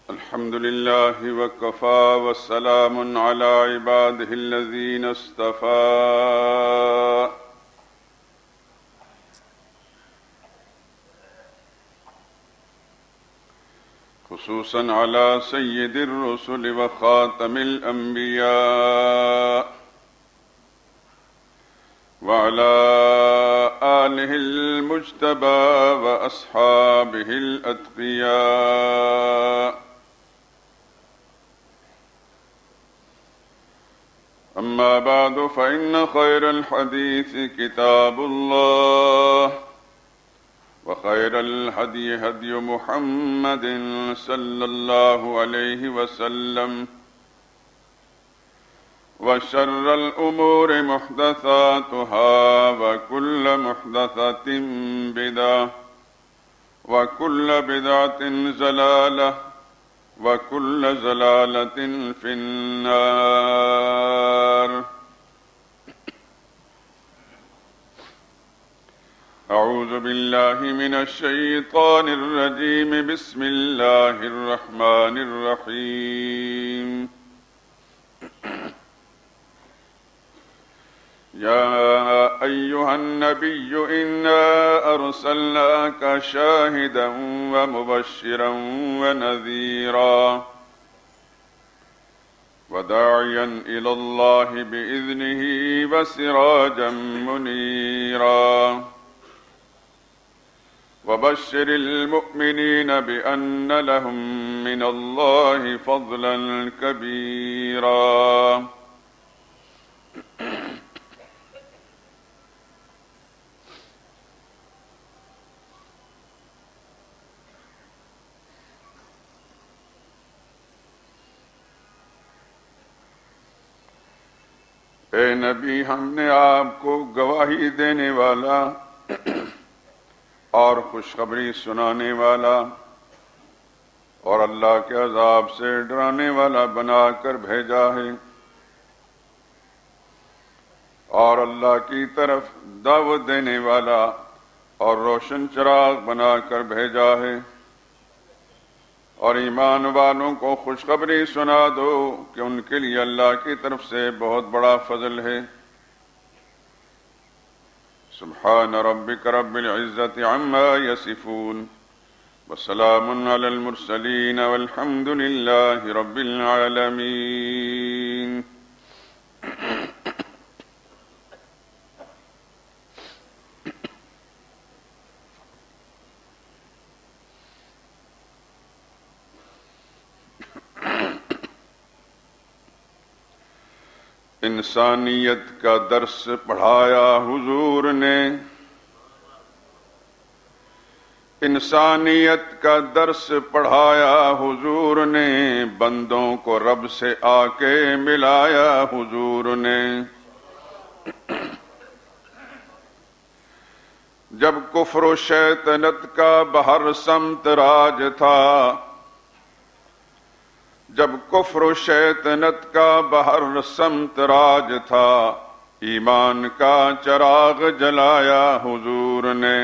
الحمد لله وكفى والسلام على عباده الذين اصطفى خصوصا على سيد الرسل وخاتم الأنبياء وعلى آله المجتبى وأصحابه الأتقياء. أما بعد فإن خير الحديث كتاب الله وخير الهدي هدي محمد صلى الله عليه وسلم وشر الأمور محدثاتها وكل محدثة بدعة وكل بدعة ضلالة وكل ضلالة في النار. أعوذ بالله من الشيطان الرجيم. بسم الله الرحمن الرحيم. يا أيها النبي إنا أرسلناك شاهدا ومبشرا ونذيرا وداعيا إلى الله بإذنه وسراجا منيرا وبشر المؤمنين بأن لهم من الله فضلا كبيرا. اے نبی، ہم نے آپ کو گواہی دینے والا اور خوشخبری سنانے والا اور اللہ کے عذاب سے ڈرانے والا بنا کر بھیجا ہے اور اللہ کی طرف دعوت دینے والا اور روشن چراغ بنا کر بھیجا ہے، اور ایمان والوں کو خوشخبری سنا دو کہ ان کے لیے اللہ کی طرف سے بہت بڑا فضل ہے۔ سبحان ربک رب العزة عما يصفون وسلام على المرسلين والحمد لله رب العالمين۔ انسانیت کا درس پڑھایا حضور نے، انسانیت کا درس پڑھایا حضور نے، بندوں کو رب سے آ کے ملایا حضور نے۔ جب کفر و شیطنت کا بہر سمت راج تھا، جب کفر و شیطنت کا بہر سمت راج تھا، ایمان کا چراغ جلایا حضور نے۔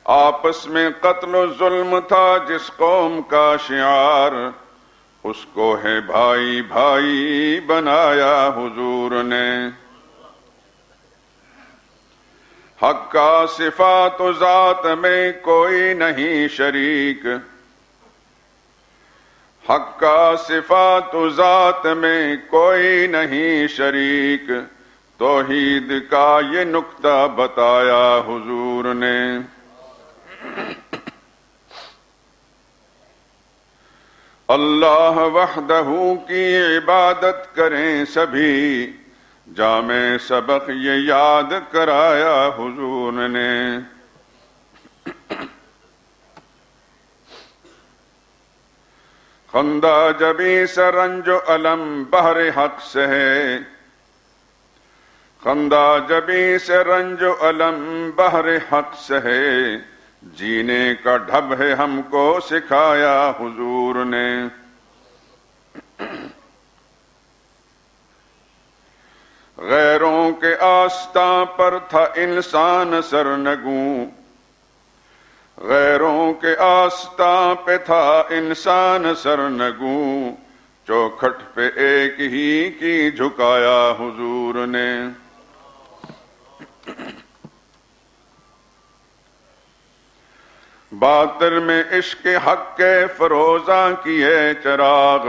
آپس میں قتل و ظلم تھا جس قوم کا شعار، اس کو ہے بھائی بھائی بنایا حضور نے۔ حق کا صفات و ذات میں کوئی نہیں شریک، حق کا صفات و ذات میں کوئی نہیں شریک، توحید کا یہ نکتہ بتایا حضور نے۔ اللہ وحدہ کی عبادت کریں سبھی، جامع سبق یہ یاد کرایا حضور نے۔ خندہ جبی سے رنج و علم بہر حق سے ہے، خندہ جبی سے رنج و علم بہر حق سے ہے، جینے کا ڈھب ہے ہم کو سکھایا حضور نے۔ غیروں کے آستاں پر تھا انسان سرنگوں، غیروں کے آستاں پہ تھا انسان سرنگوں، چوکھٹ پہ ایک ہی کی جھکایا حضور نے۔ باطر میں عشق حق کے فروزاں کیے چراغ،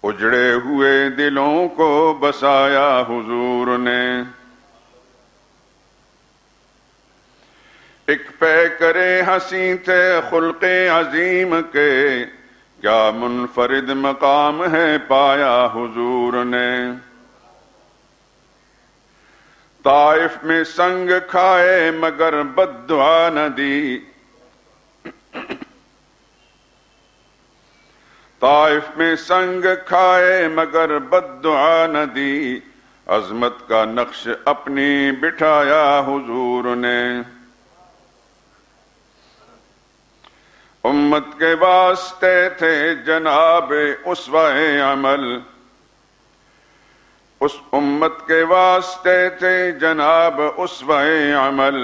اجڑے ہوئے دلوں کو بسایا حضور نے۔ ایک پہ کرے ہنسی تھے خلق عظیم کے، کیا منفرد مقام ہے پایا حضور نے۔ طائف میں سنگ کھائے مگر بد دعا نہ دی، طائف میں سنگ کھائے مگر بد دعا نہ دی، عظمت کا نقش اپنی بٹھایا حضور نے۔ امت کے واسطے تھے جناب اسوہ عمل، اس امت کے واسطے تھے جناب اسوہ عمل،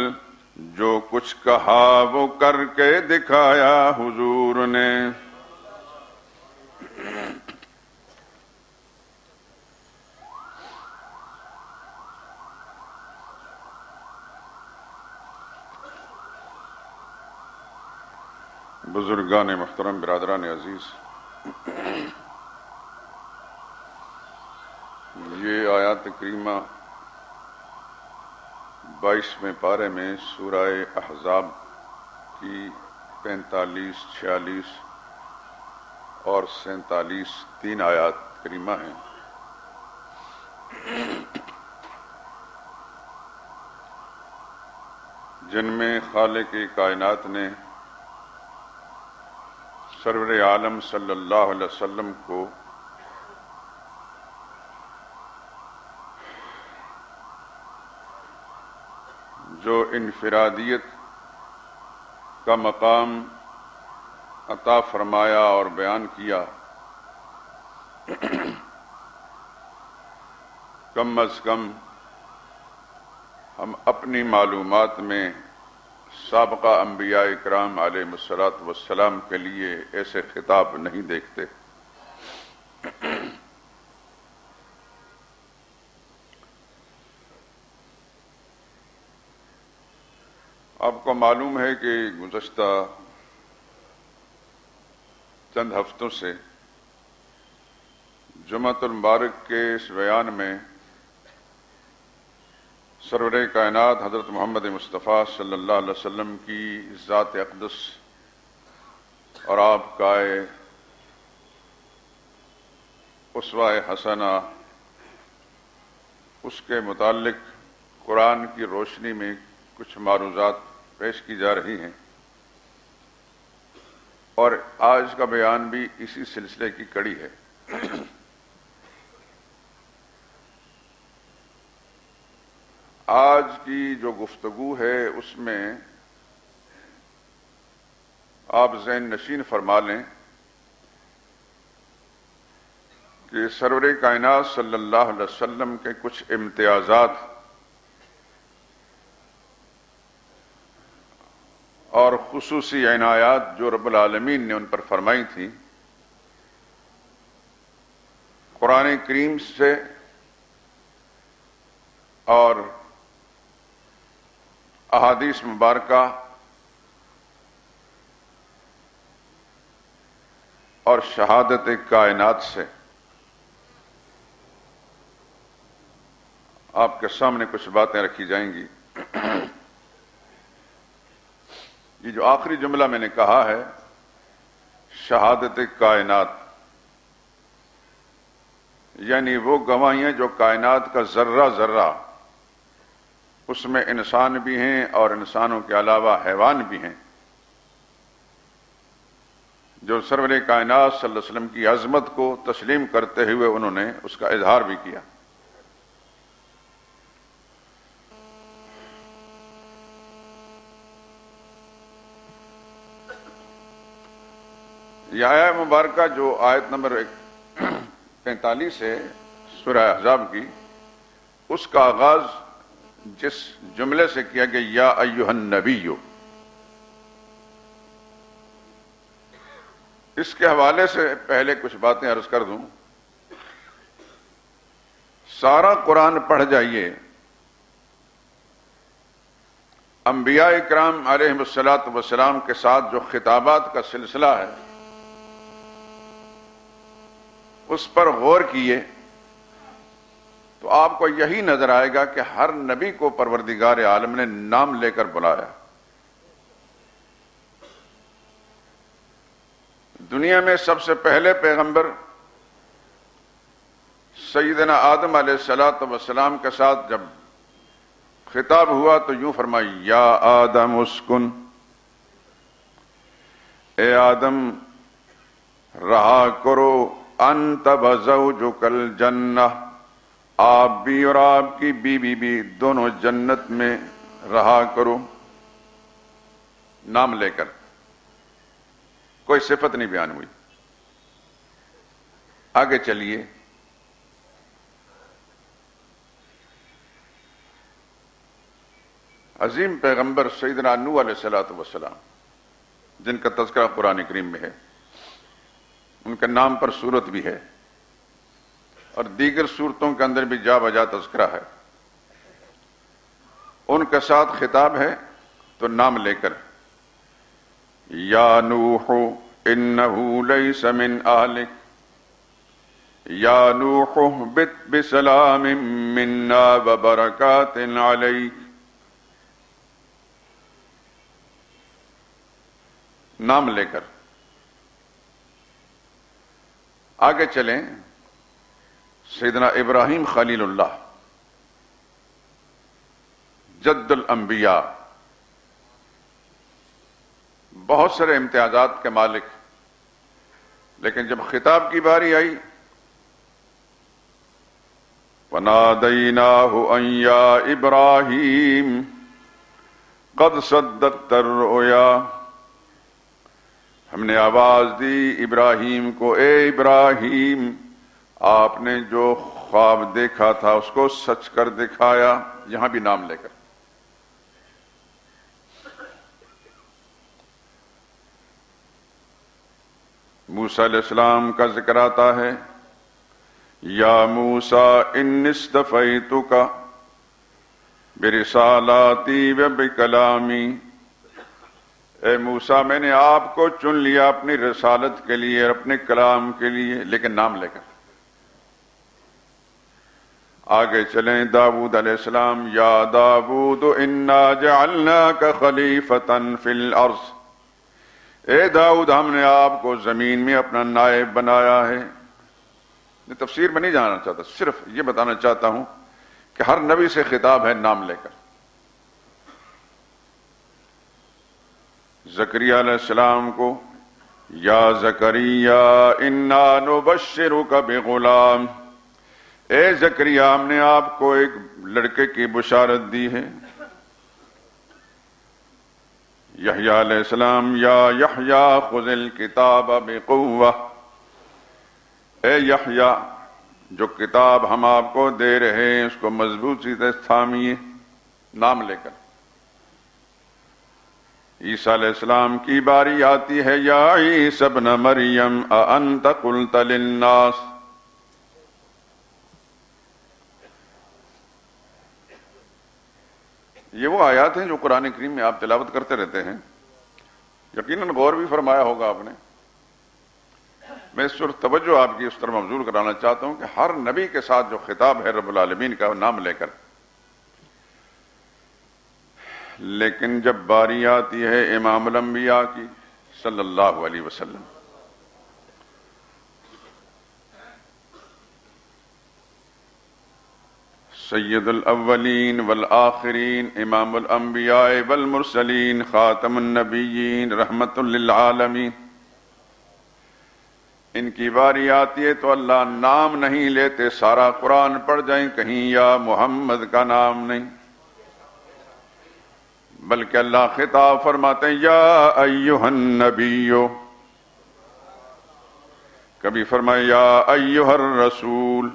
جو کچھ کہا وہ کر کے دکھایا حضور نے۔ بزرگان محترم، برادران عزیز، یہ آیات کریمہ 22ویں پارے میں سورہ احزاب کی 45، 46 اور 47 تین آیات کریمہ ہیں۔ جن میں خالق کائنات نے سرور عالم صلی اللہ علیہ وسلم کو جو انفرادیت کا مقام عطا فرمایا اور بیان کیا، کم از کم ہم اپنی معلومات میں سابقہ انبیاء اکرام علیہ الصلوۃ والسلام کے لیے ایسے خطاب نہیں دیکھتے۔ آپ کو معلوم ہے کہ گزشتہ چند ہفتوں سے جمعۃ المبارک کے اس بیان میں سرور کائنات حضرت محمد مصطفیٰ صلی اللہ علیہ وسلم کی ذات اقدس اور آپ کا اسوہ حسنہ، اس کے متعلق قرآن کی روشنی میں کچھ معروضات پیش کی جا رہی ہیں، اور آج کا بیان بھی اسی سلسلے کی کڑی ہے۔ آج کی جو گفتگو ہے اس میں آپ ذہن نشین فرما لیں کہ سرور کائنات صلی اللہ علیہ وسلم کے کچھ امتیازات اور خصوصی عنایات جو رب العالمین نے ان پر فرمائی تھیں، قرآن کریم سے اور احادیث مبارکہ اور شہادت کائنات سے آپ کے سامنے کچھ باتیں رکھی جائیں گی۔ یہ جو آخری جملہ میں نے کہا ہے، شہادت کائنات، یعنی وہ گواہیاں جو کائنات کا ذرہ ذرہ، اس میں انسان بھی ہیں اور انسانوں کے علاوہ حیوان بھی ہیں، جو سرور کائنات صلی اللہ علیہ وسلم کی عظمت کو تسلیم کرتے ہوئے انہوں نے اس کا اظہار بھی کیا۔ یہ آیت مبارکہ جو آیت نمبر 45 ہے سورہ احزاب کی، اس کا آغاز جس جملے سے کیا گیا یا ایھا النبی، اس کے حوالے سے پہلے کچھ باتیں عرض کر دوں۔ سارا قرآن پڑھ جائیے، انبیاء اکرام علیہم الصلاۃ والسلام کے ساتھ جو خطابات کا سلسلہ ہے اس پر غور کیے تو آپ کو یہی نظر آئے گا کہ ہر نبی کو پروردگار عالم نے نام لے کر بلایا۔ دنیا میں سب سے پہلے پیغمبر سیدنا آدم علیہ الصلاۃ والسلام کے ساتھ جب خطاب ہوا تو یوں فرمائی یا آدم اسکن، اے آدم رہا کرو انت وزوجک الجنہ، آپ بھی اور آپ کی بیوی بھی دونوں جنت میں رہا کرو، نام لے کر، کوئی صفت نہیں بیان ہوئی۔ آگے چلیے، عظیم پیغمبر سیدنا نوح علیہ الصلوۃ والسلام جن کا تذکرہ قرآن کریم میں ہے، ان کے نام پر سورت بھی ہے اور دیگر سورتوں کے اندر بھی جا بجا تذکرہ ہے۔ ان کے ساتھ خطاب ہے تو نام لے کر یا نوح انہ لیس من اہلک یا نوح اہبط بسلام منا وبرکات علیک، نام لے کر۔ آگے چلیں، سیدنا ابراہیم خلیل اللہ جد الانبیاء، بہت سارے امتیازات کے مالک، لیکن جب خطاب کی باری آئی وَنَادَيْنَاهُ أَن يَا إِبْرَاهِيمُ قَدْ صَدَّقْتَ الرُّؤْيَا، ہم نے آواز دی ابراہیم کو، اے ابراہیم آپ نے جو خواب دیکھا تھا اس کو سچ کر دکھایا، یہاں بھی نام لے کر۔ موسیٰ علیہ السلام کا ذکر آتا ہے یا موسیٰ انی اصطفیتک برسالاتی و بکلامی، اے موسیٰ میں نے آپ کو چن لیا اپنی رسالت کے لیے اور اپنے کلام کے لیے، لیکن نام لے کر۔ آگے چلیں، داؤد علیہ السلام یا داؤد انا جعلناک خلیفۃ فی الارض، اے داؤد ہم نے آپ کو زمین میں اپنا نائب بنایا ہے۔ میں تفسیر میں نہیں جانا چاہتا، صرف یہ بتانا چاہتا ہوں کہ ہر نبی سے خطاب ہے نام لے کر۔ زکریا علیہ السلام کو یا زکریا انا نبشرک بغلام، اے زکریا ہم نے آپ کو ایک لڑکے کی بشارت دی ہے۔ یحییٰ علیہ السلام یا یحییٰ خذ الکتاب بقوہ، اے یحییٰ جو کتاب ہم آپ کو دے رہے ہیں اس کو مضبوطی سے تھامیے، نام لے کر۔ عیسیٰ علیہ السلام کی باری آتی ہے یا عیسی ابن مریم اانت قلت للناس، یہ وہ آیات ہیں جو قرآن کریم میں آپ تلاوت کرتے رہتے ہیں، یقیناً غور بھی فرمایا ہوگا آپ نے۔ میں اس وقت توجہ آپ کی اس طرح مبذول کرانا چاہتا ہوں کہ ہر نبی کے ساتھ جو خطاب ہے رب العالمین کا نام لے کر، لیکن جب باری آتی ہے امام الانبیاء کی صلی اللہ علیہ وسلم، سید الاولین والآخرین، امام الانبیاء والمرسلین، خاتم النبیین، رحمت للعالمین، ان کی باری آتی ہے تو اللہ نام نہیں لیتے، سارا قرآن پڑھ جائیں کہیں یا محمد کا نام نہیں، بلکہ اللہ خطاب فرماتے ہیں یا ایھا النبی، کبھی فرمائے یا ایھا الرسول،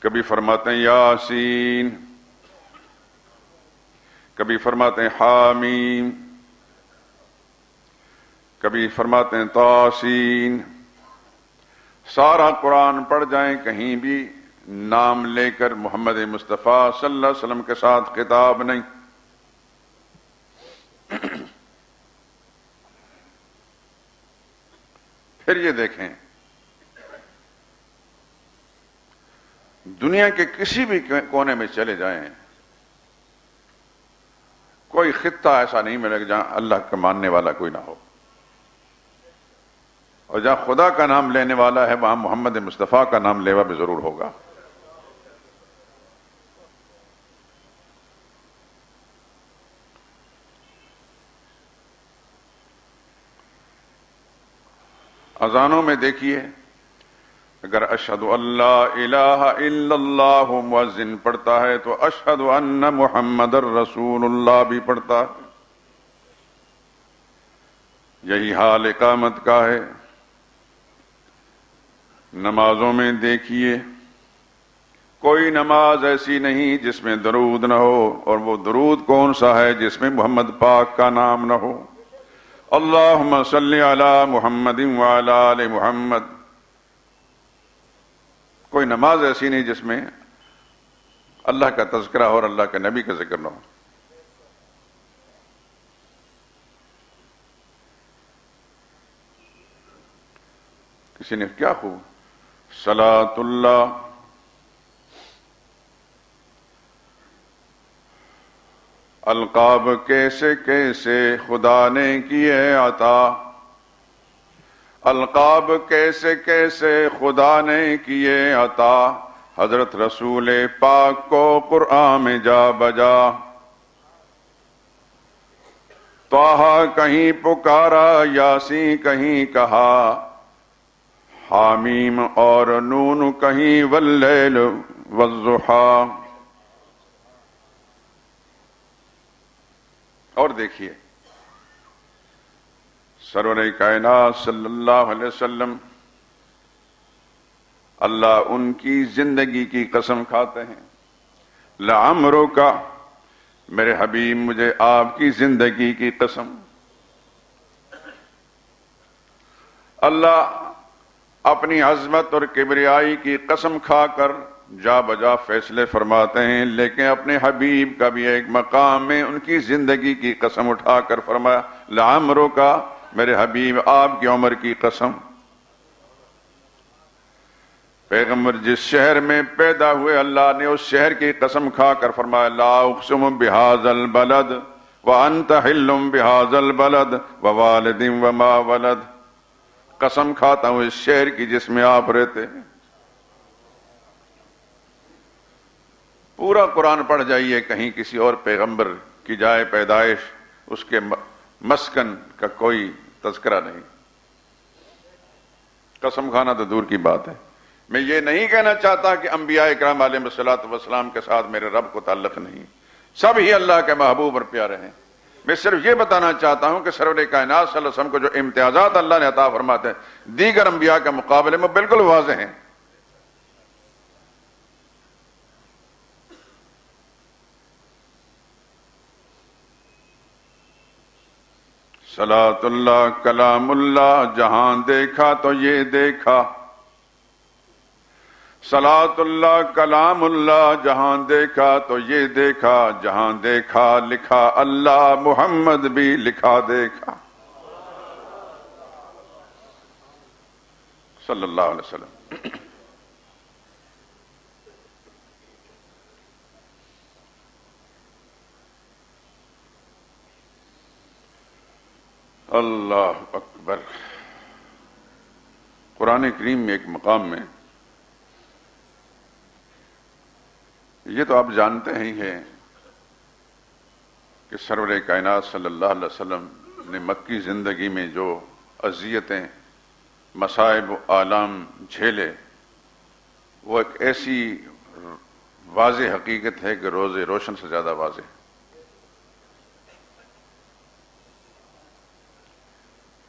کبھی فرماتے ہیں یاسین، کبھی فرماتے ہیں حامیم، کبھی فرماتے ہیں طاسین۔ سارا قرآن پڑھ جائیں، کہیں بھی نام لے کر محمد مصطفیٰ صلی اللہ علیہ وسلم کے ساتھ خطاب نہیں۔ پھر یہ دیکھیں، دنیا کے کسی بھی کونے میں چلے جائیں، کوئی خطہ ایسا نہیں ملے گا جہاں اللہ کا ماننے والا کوئی نہ ہو، اور جہاں خدا کا نام لینے والا ہے وہاں محمد مصطفیٰ کا نام لیوا بھی ضرور ہوگا۔ اذانوں میں دیکھیے، اگر اشہد اللہ الہ الا اللہ مؤذن پڑھتا ہے تو اشہد ان محمد الرسول اللہ بھی پڑھتا ہے۔ یہی حال اقامت کا ہے۔ نمازوں میں دیکھیے، کوئی نماز ایسی نہیں جس میں درود نہ ہو، اور وہ درود کون سا ہے جس میں محمد پاک کا نام نہ ہو؟ اللہم صلی علی محمد وعلی آل محمد۔ کوئی نماز ایسی نہیں جس میں اللہ کا تذکرہ ہو اور اللہ کے نبی کا ذکر نہ ہو۔ کسی نے کیا خوب صلاۃ اللہ، القاب کیسے کیسے خدا نے کیے عطا، القاب کیسے کیسے خدا نے کیے عطا، حضرت رسول پاک کو قرآن میں جا بجا۔ طٰہٰ کہیں پکارا، یاسین کہیں کہا، حامیم اور نون کہیں واللیل والضحیٰ۔ اور دیکھیے، سرور کائنات صلی اللہ علیہ وسلم، اللہ ان کی زندگی کی قسم کھاتے ہیں، لعمرک، میرے حبیب مجھے آپ کی زندگی کی قسم۔ اللہ اپنی عظمت اور کبریائی کی قسم کھا کر جا بجا فیصلے فرماتے ہیں، لیکن اپنے حبیب کا بھی ایک مقام میں ان کی زندگی کی قسم اٹھا کر فرمایا، لعمرک، میرے حبیب آپ کی عمر کی قسم۔ پیغمبر جس شہر میں پیدا ہوئے، اللہ نے اس شہر کی قسم کھا کر فرمایا، لا اقسم بہذا البلد وانت حل بہذا البلد ووالد وما ولد، قسم کھاتا ہوں اس شہر کی جس میں آپ رہتے ہیں۔ پورا قرآن پڑھ جائیے، کہیں کسی اور پیغمبر کی جائے پیدائش، اس کے مسکن کا کوئی تذکرہ نہیں۔ قسم کھانا تو دور کی بات ہے۔ میں یہ نہیں کہنا چاہتا کہ انبیاء اکرام علیہ الصلوۃ والسلام کے ساتھ میرے رب کو تعلق نہیں، سب ہی اللہ کے محبوب اور پیارے ہیں۔ میں صرف یہ بتانا چاہتا ہوں کہ سرور کائنات صلی اللہ علیہ وسلم کو جو امتیازات اللہ نے عطا فرماتے ہیں، دیگر انبیاء کے مقابلے میں بالکل واضح ہیں۔ صلاۃ اللہ کلام اللہ، جہاں دیکھا تو یہ دیکھا، صلاۃ اللہ کلام اللہ، جہاں دیکھا تو یہ دیکھا، جہاں دیکھا لکھا اللہ، محمد بھی لکھا دیکھا، صلی اللہ علیہ وسلم۔ اللہ اکبر۔ قرآن کریم میں ایک مقام میں، یہ تو آپ جانتے ہی ہیں کہ سرور کائنات صلی اللہ علیہ وسلم نے مکی زندگی میں جو اذیتیں، مصائب و آلام جھیلے، وہ ایک ایسی واضح حقیقت ہے کہ روز روشن سے زیادہ واضح۔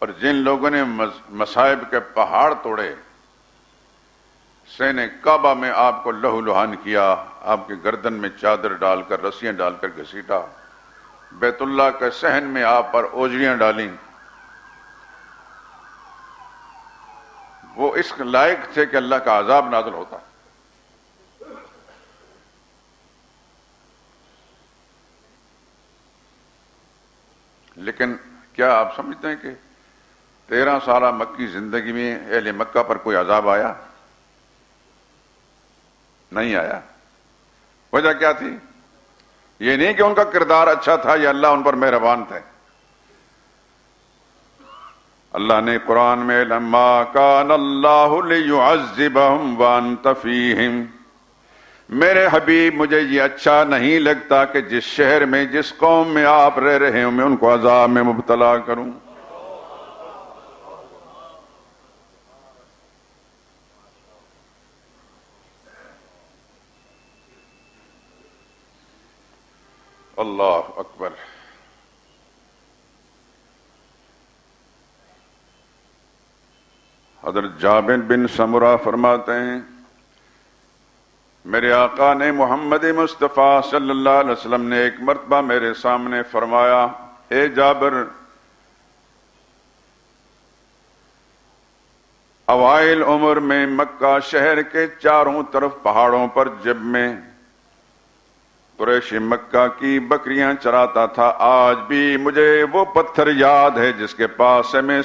اور جن لوگوں نے مصائب کے پہاڑ توڑے، سین کعبہ میں آپ کو لہو لہان کیا، آپ کے گردن میں چادر ڈال کر رسیاں ڈال کر گھسیٹا، بیت اللہ کے صحن میں آپ پر اوجڑیاں ڈالیں، وہ اس لائق تھے کہ اللہ کا عذاب نازل ہوتا۔ لیکن کیا آپ سمجھتے ہیں کہ 13 سالہ مکی زندگی میں اہل مکہ پر کوئی عذاب آیا؟ نہیں آیا۔ وجہ کیا تھی؟ یہ نہیں کہ ان کا کردار اچھا تھا یا اللہ ان پر مہربان تھے۔ اللہ نے قرآن میں لما کان اللہ لیعذبہم وانت فیہم، میرے حبیب مجھے یہ اچھا نہیں لگتا کہ جس شہر میں جس قوم میں آپ رہ رہے ہوں میں ان کو عذاب میں مبتلا کروں۔ اللہ اکبر۔ حضرت جابر بن سمرہ فرماتے ہیں میرے آقا نے محمد مصطفیٰ صلی اللہ علیہ وسلم نے ایک مرتبہ میرے سامنے فرمایا، اے جابر، اوائل عمر میں مکہ شہر کے چاروں طرف پہاڑوں پر جب میں قریش مکہ کی بکریاں چراتا تھا، آج بھی مجھے وہ پتھر یاد ہے جس کے پاس سے میں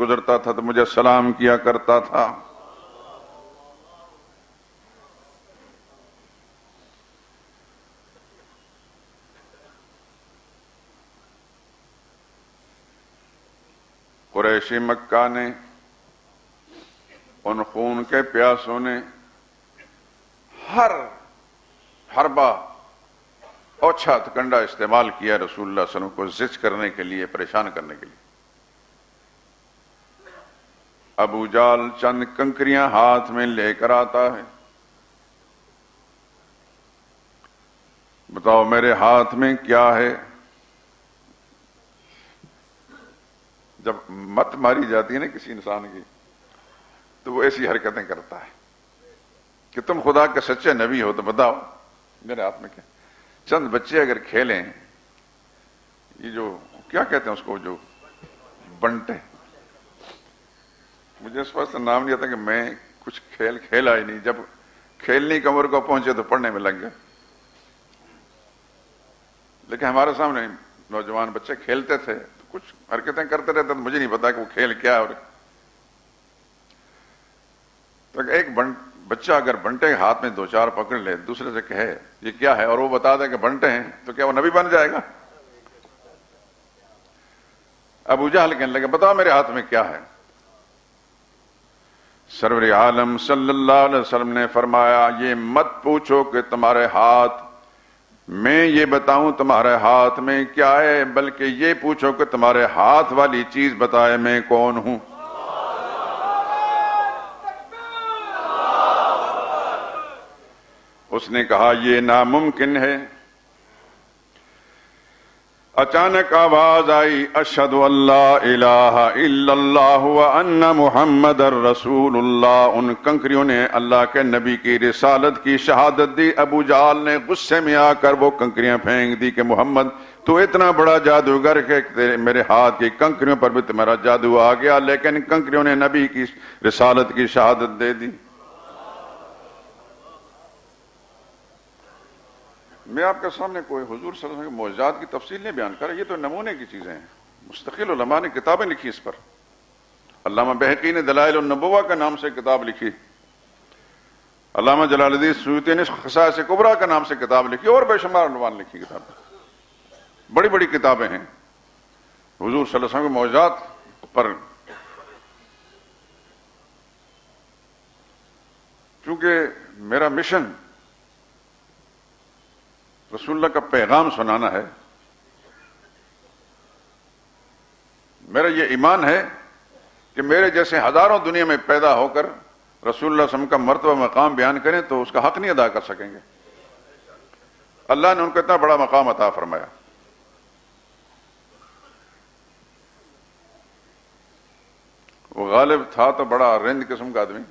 گزرتا تھا تو مجھے سلام کیا کرتا تھا۔ قریش مکہ نے، ان خون کے پیاسوں نے ہر حربہ اوچھا کنڈا استعمال کیا رسول اللہ صلی اللہ علیہ وسلم کو زج کرنے کے لیے، پریشان کرنے کے لیے۔ ابو جال چند کنکریاں ہاتھ میں لے کر آتا ہے، بتاؤ میرے ہاتھ میں کیا ہے؟ جب مت ماری جاتی ہے نا کسی انسان کی تو وہ ایسی حرکتیں کرتا ہے کہ تم خدا کے سچے نبی ہو تو بتاؤ میرے ہاتھ میں کیا؟ چند بچے اگر کھیلیں، یہ جو کیا کہتے ہیں اس کو، جو بنٹے، مجھے اس وقت نام نہیں آتا کہ میں کچھ کھیل کھیلا ہی نہیں، جب کھیلنے کی عمر کو پہنچے تو پڑھنے میں لگ گئے۔ لیکن ہمارے سامنے نوجوان بچے کھیلتے تھے تو کچھ حرکتیں کرتے رہتے، تو مجھے نہیں پتا کہ وہ کھیل کیا ہے۔ تو ایک بچہ اگر بنٹے کے ہاتھ میں 2-4 پکڑ لے، دوسرے سے کہے یہ کیا ہے اور وہ بتا دے کہ بنٹے ہیں، تو کیا وہ نبی بن جائے گا؟ ابو جہل کہنے لگے بتاؤ میرے ہاتھ میں کیا ہے؟ سرور عالم صلی اللہ علیہ وسلم نے فرمایا یہ مت پوچھو کہ تمہارے ہاتھ میں یہ بتاؤں تمہارے ہاتھ میں کیا ہے، بلکہ یہ پوچھو کہ تمہارے ہاتھ والی چیز بتائے میں کون ہوں۔ اس نے کہا یہ ناممکن ہے۔ اچانک آواز آئی اشہد ان لا الہ الا اللہ وان محمد الرسول اللہ۔ ان کنکریوں نے اللہ کے نبی کی رسالت کی شہادت دی۔ ابو جہل نے غصے میں آ کر وہ کنکریاں پھینک دی کہ محمد تو اتنا بڑا جادوگر کہ میرے ہاتھ کی کنکریوں پر بھی تمہارا جادو آ گیا، لیکن کنکریوں نے نبی کی رسالت کی شہادت دے دی۔ میں آپ کے سامنے کوئی حضور صلی اللہ علیہ وسلم کے معجزات کی تفصیل نہیں بیان کر رہا، یہ تو نمونے کی چیزیں ہیں۔ مستقل علماء نے کتابیں لکھی اس پر۔ علامہ بہقی نے دلائل النبوہ کا نام سے کتاب لکھی، علامہ جلال الدین سیوطی نے خصائص کبریٰ کا نام سے کتاب لکھی، اور بے شمار عنوان لکھی کتابیں، بڑی بڑی کتابیں ہیں حضور صلی اللہ علیہ وسلم کے معجزات پر۔ چونکہ میرا مشن رسول اللہ کا پیغام سنانا ہے، میرا یہ ایمان ہے کہ میرے جیسے ہزاروں دنیا میں پیدا ہو کر رسول اللہ صلی اللہ علیہ وسلم کا مرتبہ مقام بیان کریں تو اس کا حق نہیں ادا کر سکیں گے۔ اللہ نے ان کو اتنا بڑا مقام عطا فرمایا۔ وہ غالب تھا تو بڑا رند قسم کا آدمی،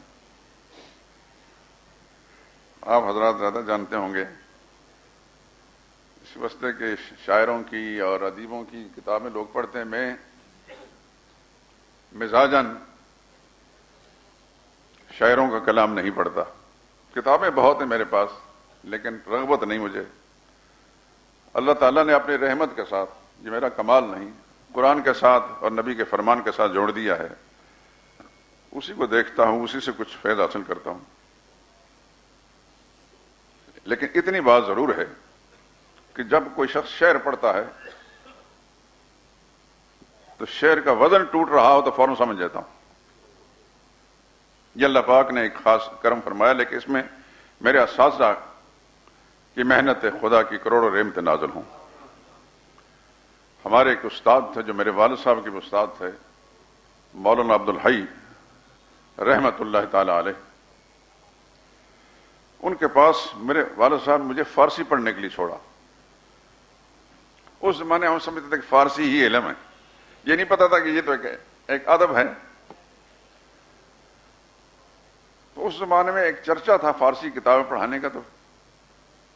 آپ حضرات زیادہ جانتے ہوں گے، اس واسطے کے شاعروں کی اور ادیبوں کی کتابیں لوگ پڑھتے ہیں. میں مزاجاً شاعروں کا کلام نہیں پڑھتا. کتابیں بہت ہیں میرے پاس لیکن رغبت نہیں مجھے. اللہ تعالیٰ نے اپنی رحمت کے ساتھ، یہ میرا کمال نہیں، قرآن کے ساتھ اور نبی کے فرمان کے ساتھ جوڑ دیا ہے. اسی کو دیکھتا ہوں، اسی سے کچھ فیض حاصل کرتا ہوں. لیکن اتنی بات ضرور ہے کہ جب کوئی شخص شعر پڑھتا ہے تو شعر کا وزن ٹوٹ رہا ہو تو فوراً سمجھ جاتا ہوں. یہ اللہ پاک نے ایک خاص کرم فرمایا، لیکن اس میں میرے اساتذہ کی محنت خدا کی کروڑوں رحمتیں نازل ہوں. ہمارے ایک استاد تھے جو میرے والد صاحب کے استاد تھے، مولانا عبدالحی رحمت اللہ تعالی علیہ. ان کے پاس میرے والد صاحب مجھے فارسی پڑھنے کے لیے چھوڑا. اس زمانے ہم سمجھتے تھے کہ فارسی ہی علم ہے، یہ نہیں پتا تھا کہ یہ تو ایک ادب ہے. تو اس زمانے میں ایک چرچا تھا فارسی کتابیں پڑھانے کا، تو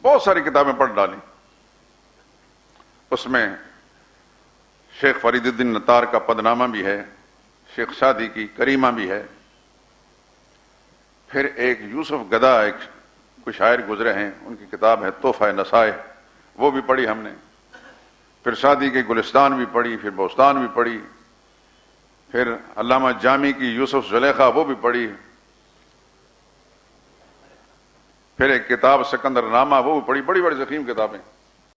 بہت ساری کتابیں پڑھ ڈالی. اس میں شیخ فرید الدین نتار کا پدنامہ بھی ہے، شیخ سعدی کی کریمہ بھی ہے، پھر ایک یوسف گدا ایک کوئی شاعر گزرے ہیں، ان کی کتاب ہے تحفہ نصائح، وہ بھی پڑھی ہم نے. پھر سعدی کے گلستان بھی پڑھی، پھر بوستان بھی پڑھی، پھر علامہ جامی کی یوسف زلیخا وہ بھی پڑھی، پھر ایک کتاب سکندر نامہ وہ بھی پڑھی. بڑی بڑی ضخیم کتابیں.